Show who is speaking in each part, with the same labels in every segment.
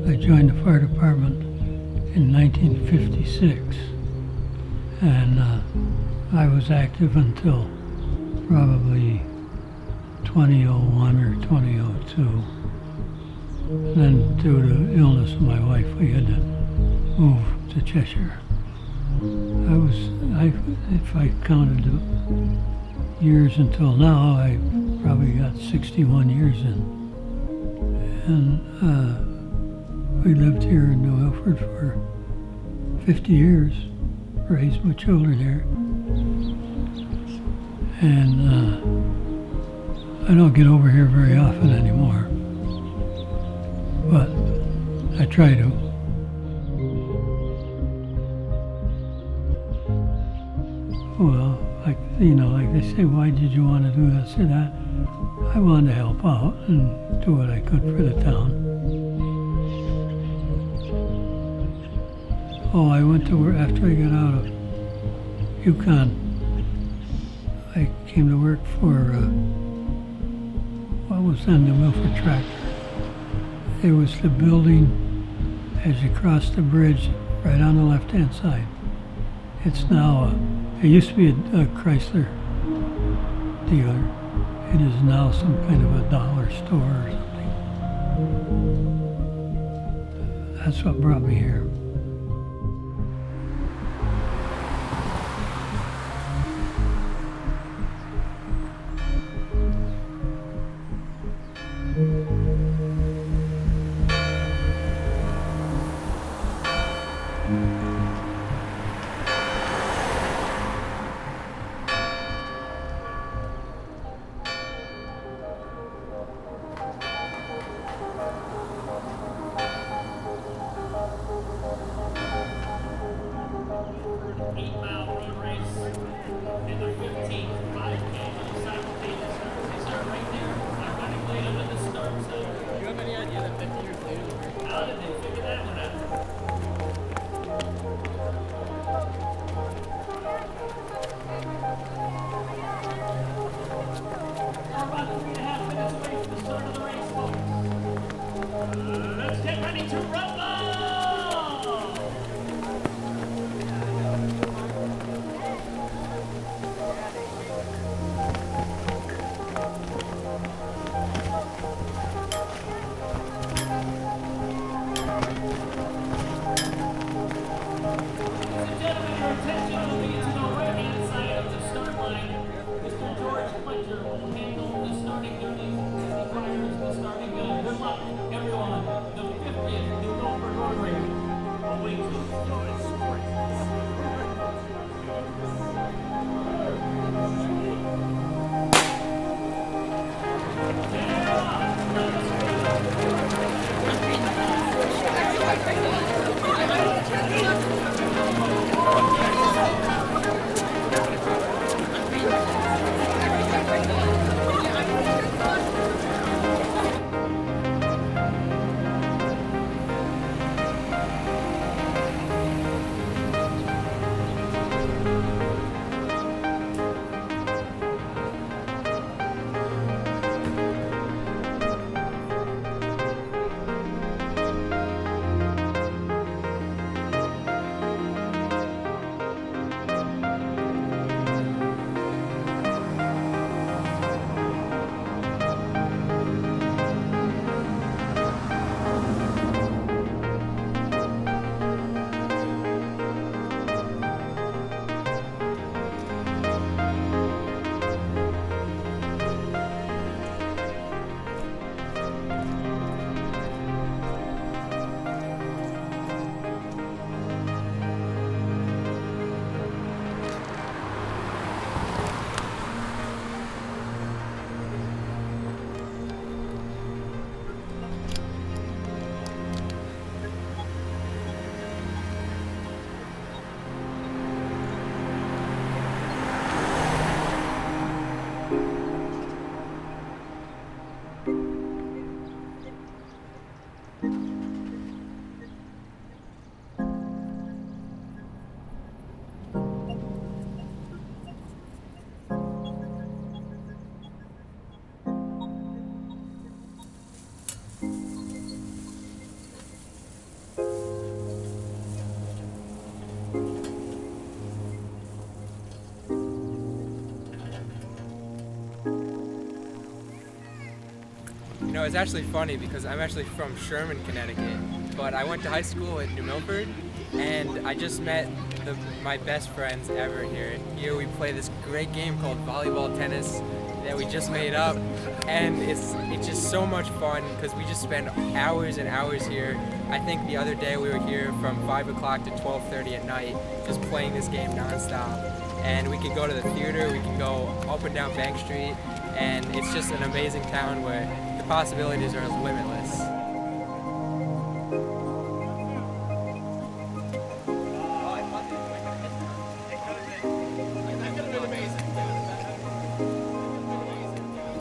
Speaker 1: I joined the fire department in 1956, and I was active until probably 2001 or 2002. And then due to illness of my wife, we had to move to Cheshire. If I counted the years until now, I probably got 61 years in. And we lived here in New Milford for 50 years, raised my children here. And I don't get over here very often anymore, but I try to. Well, like they say, why did you want to do this or that? I wanted to help out and do what I could for the town. Oh, I went to work after I got out of Yukon. I came to work for what was then the Milford tractor. It was the building as you cross the bridge right on the left-hand side. It's now, it used to be a Chrysler dealer. It is now some kind of a dollar store or something. That's what brought me here.
Speaker 2: You know, it's actually funny because I'm actually from Sherman, Connecticut, but I went to high school at New Milford, and I just met my best friends ever here. Here we play this great game called volleyball tennis that we just made up, and it's just so much fun because we just spend hours and hours here. I think the other day we were here from 5 o'clock to 12:30 at night just playing this game nonstop. And we can go to the theater, we can go up and down Bank Street, and it's just an amazing town where the possibilities are limitless.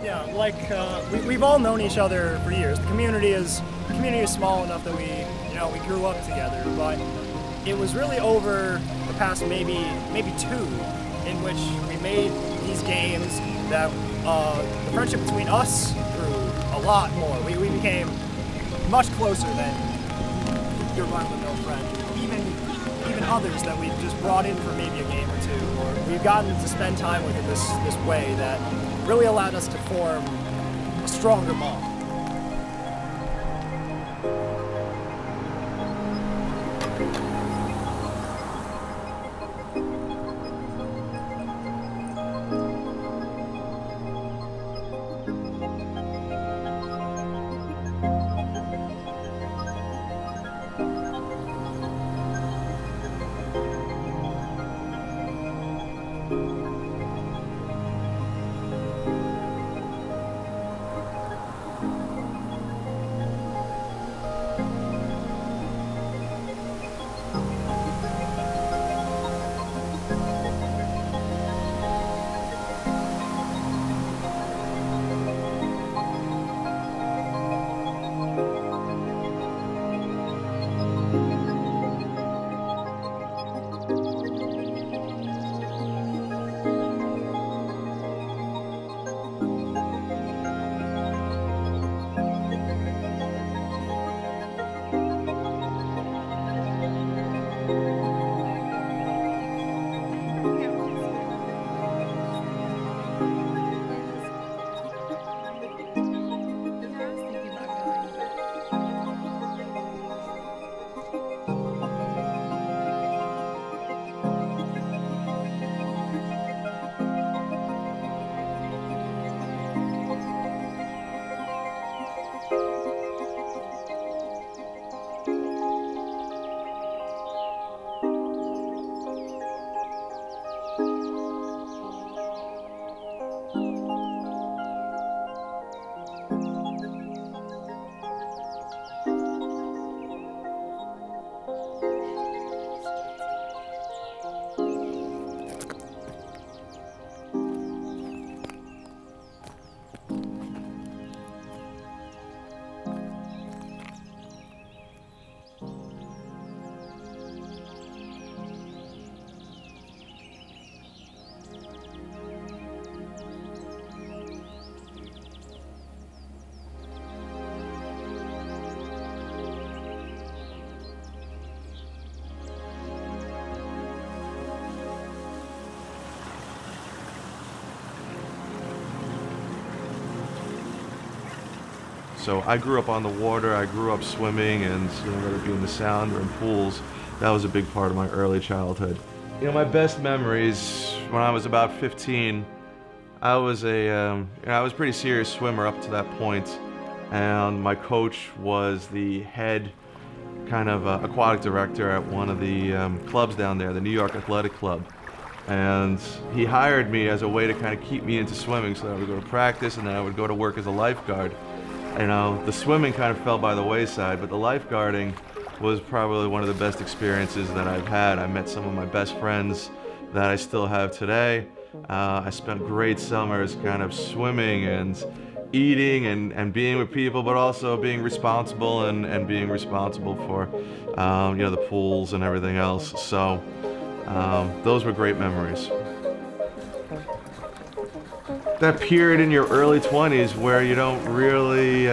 Speaker 3: Yeah, like we've all known each other for years. The community is small enough that we grew up together, but it was really over the past maybe two in which we made these games that the friendship between us grew a lot more. We became much closer than your run-of-the-mill friend. Even others that we've just brought in for maybe a game or two, or we've gotten to spend time with in this way that really allowed us to form a stronger bond.
Speaker 4: So I grew up on the water, I grew up swimming, and whether it be in the sound or in pools, that was a big part of my early childhood. My best memories when I was about 15, I was I was a pretty serious swimmer up to that point, and my coach was the head kind of aquatic director at one of the clubs down there, the New York Athletic Club. And he hired me as a way to kind of keep me into swimming so that I would go to practice and then I would go to work as a lifeguard. The swimming kind of fell by the wayside, but the lifeguarding was probably one of the best experiences that I've had. I met some of my best friends that I still have today. I spent great summers kind of swimming and eating and being with people, but also being responsible and being responsible for the pools and everything else. So those were great memories. That period in your early 20s where you don't really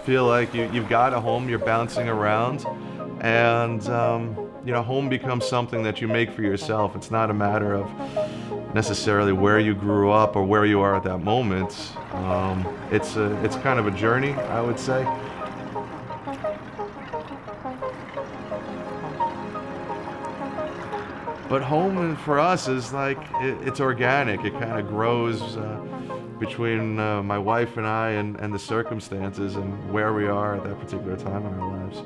Speaker 4: feel like you've got a home, you're bouncing around, and home becomes something that you make for yourself. It's not a matter of necessarily where you grew up or where you are at that moment. It's kind of a journey, I would say. But home for us is like, it's organic. It kind of grows between my wife and I and the circumstances and where we are at that particular time in our lives.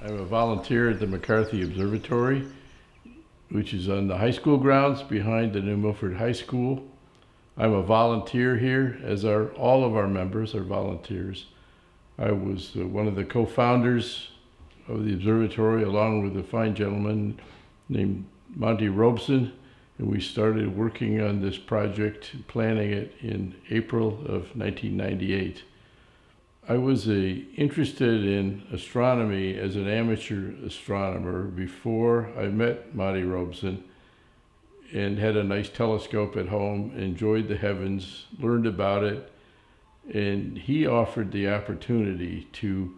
Speaker 5: I'm a volunteer at the McCarthy Observatory, which is on the high school grounds behind the New Milford High School. I'm a volunteer here, as are all of our members are volunteers. I was one of the co-founders of the observatory, along with a fine gentleman named Monty Robeson, and we started working on this project, planning it in April of 1998. I was interested in astronomy as an amateur astronomer before I met Monty Robeson, and had a nice telescope at home, enjoyed the heavens, learned about it, and he offered the opportunity to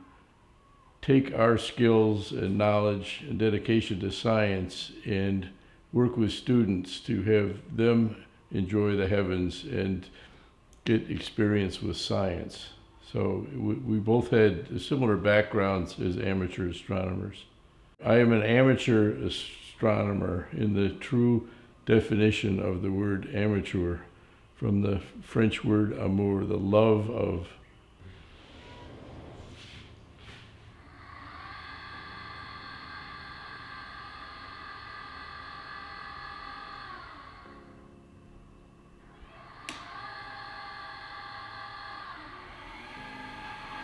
Speaker 5: take our skills and knowledge and dedication to science and work with students to have them enjoy the heavens and get experience with science. So we both had similar backgrounds as amateur astronomers. I am an amateur astronomer in the true definition of the word amateur, from the French word amour, the love of.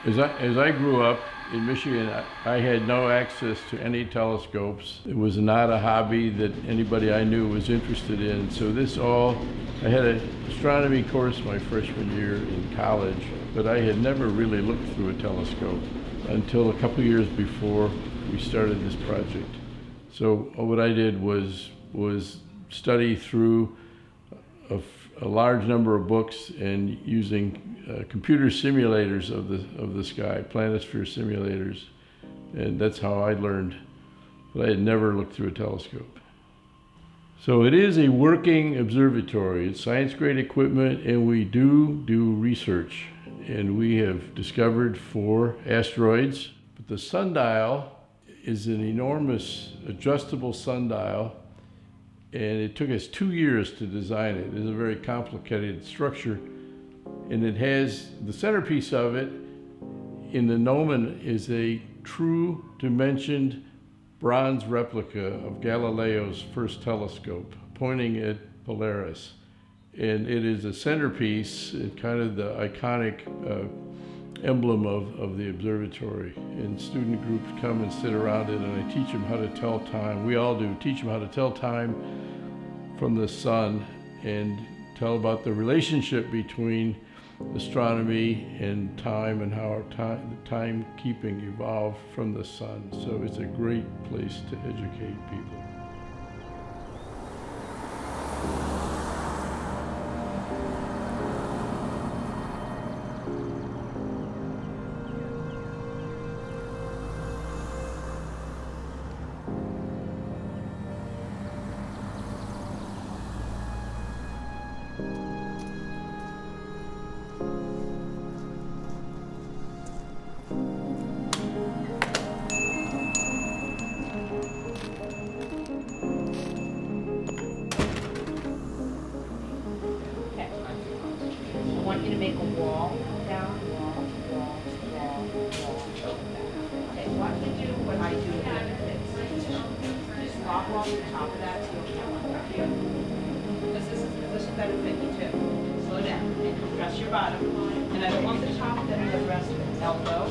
Speaker 5: As I grew up in Michigan, I had no access to any telescopes. It was not a hobby that anybody I knew was interested in. So I had an astronomy course my freshman year in college, but I had never really looked through a telescope until a couple years before we started this project. So what I did was study through a large number of books and using computer simulators of the sky, planisphere simulators, and that's how I learned. But I had never looked through a telescope. So it is a working observatory. It's science-grade equipment, and we do research. And we have discovered 4 asteroids. But the sundial is an enormous adjustable sundial, and it took us 2 years to design it. It is a very complicated structure, and it has the centerpiece of it in the gnomon is a true dimensioned bronze replica of Galileo's first telescope pointing at Polaris. And it is a centerpiece, kind of the iconic emblem of the observatory. And student groups come and sit around it, and I teach them how to tell time. We all do, teach them how to tell time from the sun and tell about the relationship between astronomy and time and how our timekeeping evolved from the sun. So it's a great place to educate people.
Speaker 6: want you to make a wall, down, wall, wall, wall, wall. Okay, watch me do what I do here. Just lock along the top of that so you'll come up here. This will better fit you too. Slow down and compress your bottom. And I don't want the top, then the rest of it. Elbow.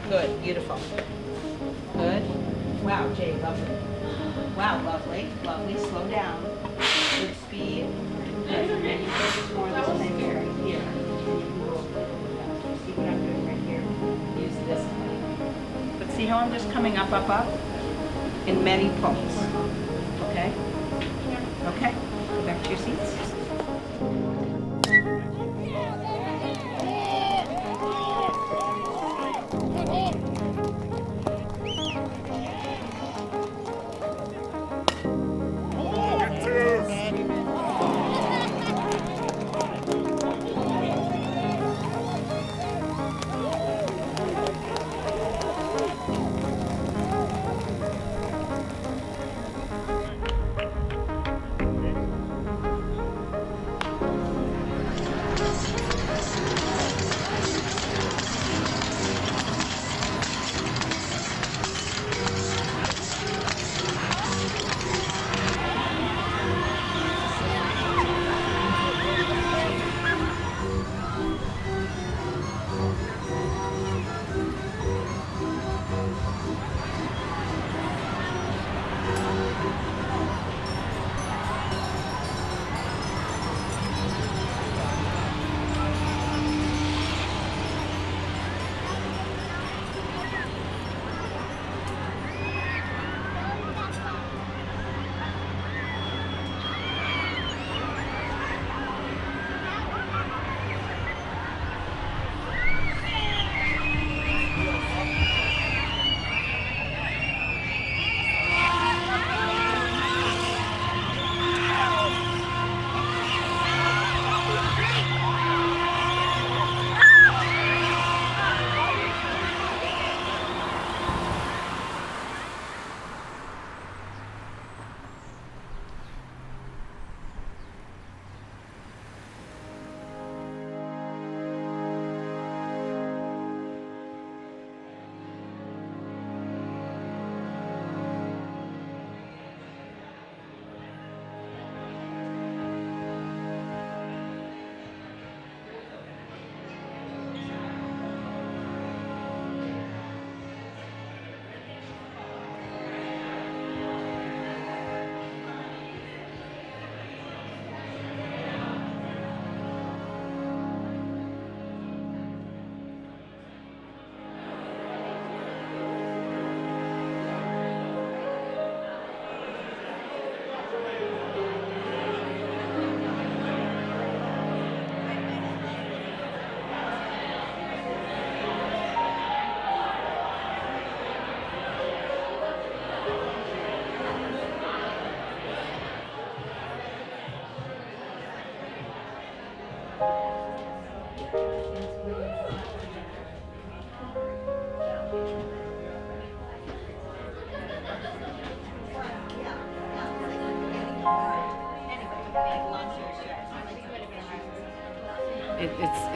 Speaker 6: Good, beautiful. Good. Wow, Jay, lovely. Wow, lovely, lovely. Slow down. Good speed. Good. And you focus more this time here. Here. See what I'm doing right here? Use this one. But see how I'm just coming up, up, up? In many pulls. Okay? Okay. Go back to your seats.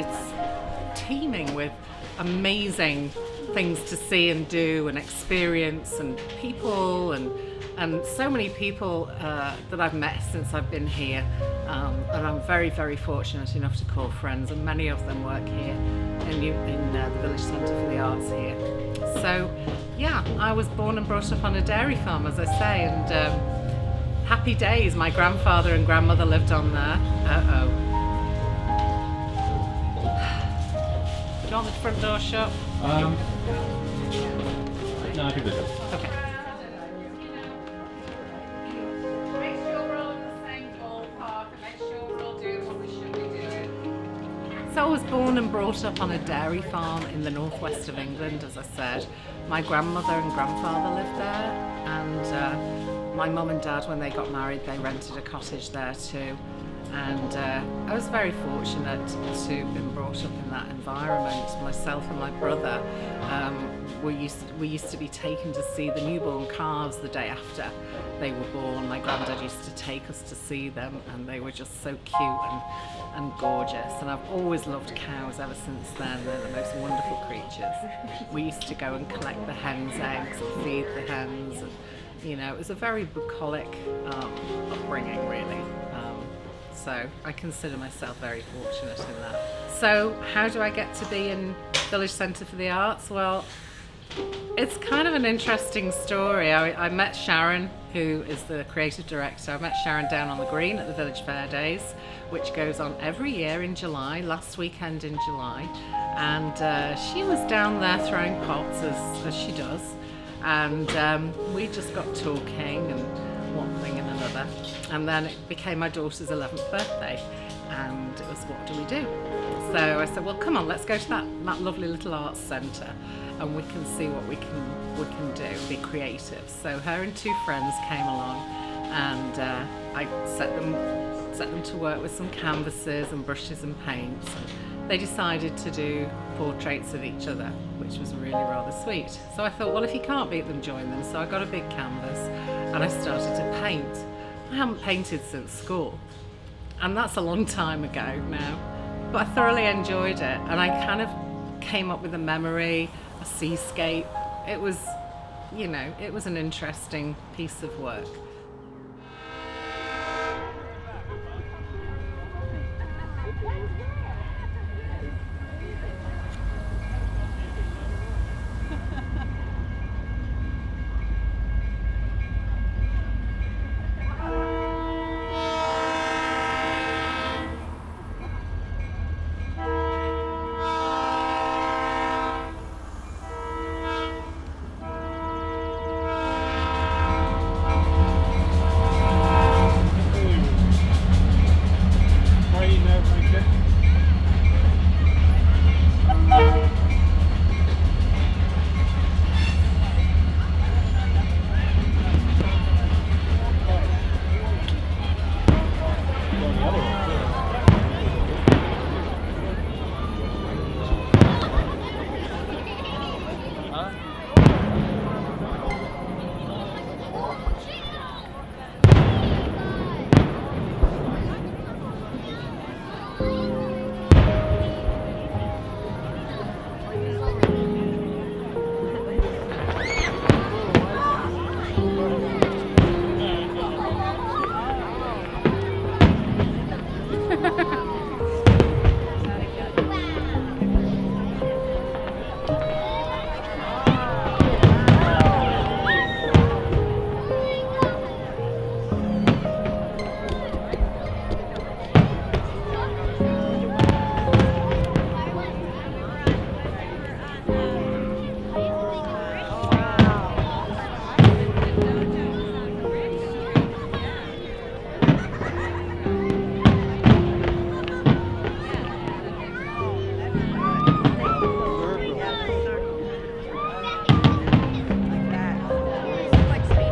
Speaker 7: It's teeming with amazing things to see and do and experience and people and so many people that I've met since I've been here, and I'm very, very fortunate enough to call friends, and many of them work here in the Village Centre for the Arts here. So yeah, I was born and brought up on a dairy farm, as I say, and happy days. My grandfather and grandmother lived on there. Do you want the front door shut?
Speaker 8: No, I think they're good.
Speaker 7: Okay.
Speaker 9: Make sure we're all in the same ballpark and make sure we're all doing what we should be doing.
Speaker 7: So I was born and brought up on a dairy farm in the northwest of England, as I said. My grandmother and grandfather lived there, and My mum and dad, when they got married, they rented a cottage there too. And I was very fortunate to have been brought up in that environment. Myself and my brother, we used to be taken to see the newborn calves the day after they were born. My granddad used to take us to see them, and they were just so cute and gorgeous. And I've always loved cows ever since then. They're the most wonderful creatures. We used to go and collect the hens' eggs and feed the hens. And, you know, it was a very bucolic upbringing, really. So I consider myself very fortunate in that. So how do I get to be in Village Centre for the Arts? Well, it's kind of an interesting story. I met Sharon, who is the creative director. I met Sharon down on the green at the Village Fair Days, which goes on every year in July, last weekend in July. And she was down there throwing pots, as she does. And we just got talking and one thing and another, and then it became my daughter's 11th birthday, and it was, what do we do? So I said, well, come on, let's go to that lovely little arts centre, and we can see what we can do, be creative. So her and two friends came along, and I set them to work with some canvases and brushes and paints. And they decided to do portraits of each other, which was really rather sweet. So I thought, well, if you can't beat them, join them. So I got a big canvas and I started to paint. I haven't painted since school, and that's a long time ago now, but I thoroughly enjoyed it, and I kind of came up with a memory, a seascape. It was, you know, it was an interesting piece of work.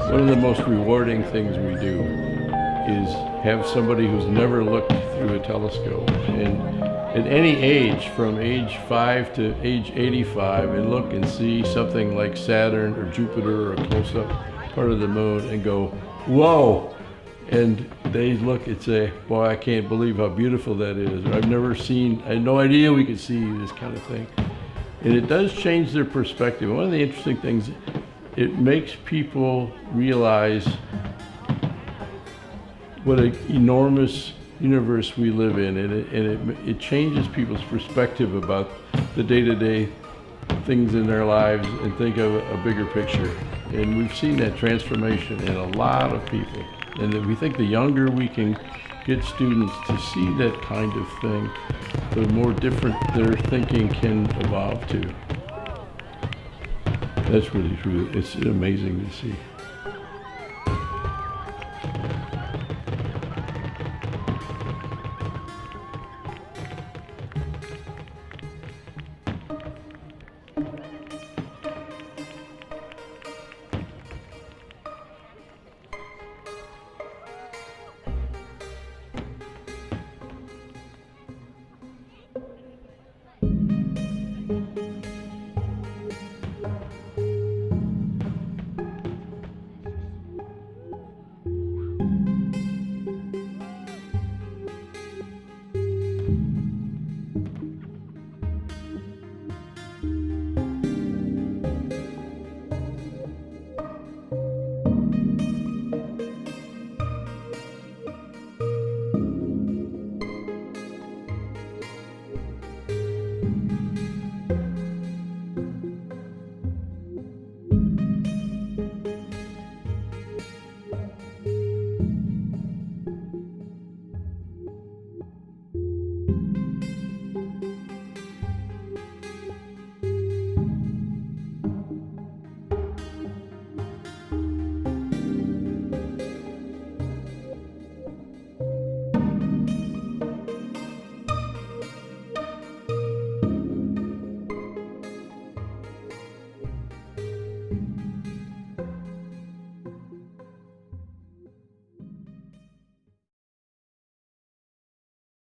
Speaker 5: One of the most rewarding things we do is have somebody who's never looked through a telescope, and at any age, from age 5 to age 85, and look and see something like Saturn or Jupiter or a close-up part of the moon and go, whoa! And they look and say, boy, I can't believe how beautiful that is. Or I had no idea we could see this kind of thing. And it does change their perspective. One of the interesting things, it makes people realize what an enormous universe we live in, and it changes people's perspective about the day-to-day things in their lives and think of a bigger picture. And we've seen that transformation in a lot of people. And that we think the younger we can get students to see that kind of thing, the more different their thinking can evolve to. That's really true. It's amazing to see.
Speaker 6: Bye.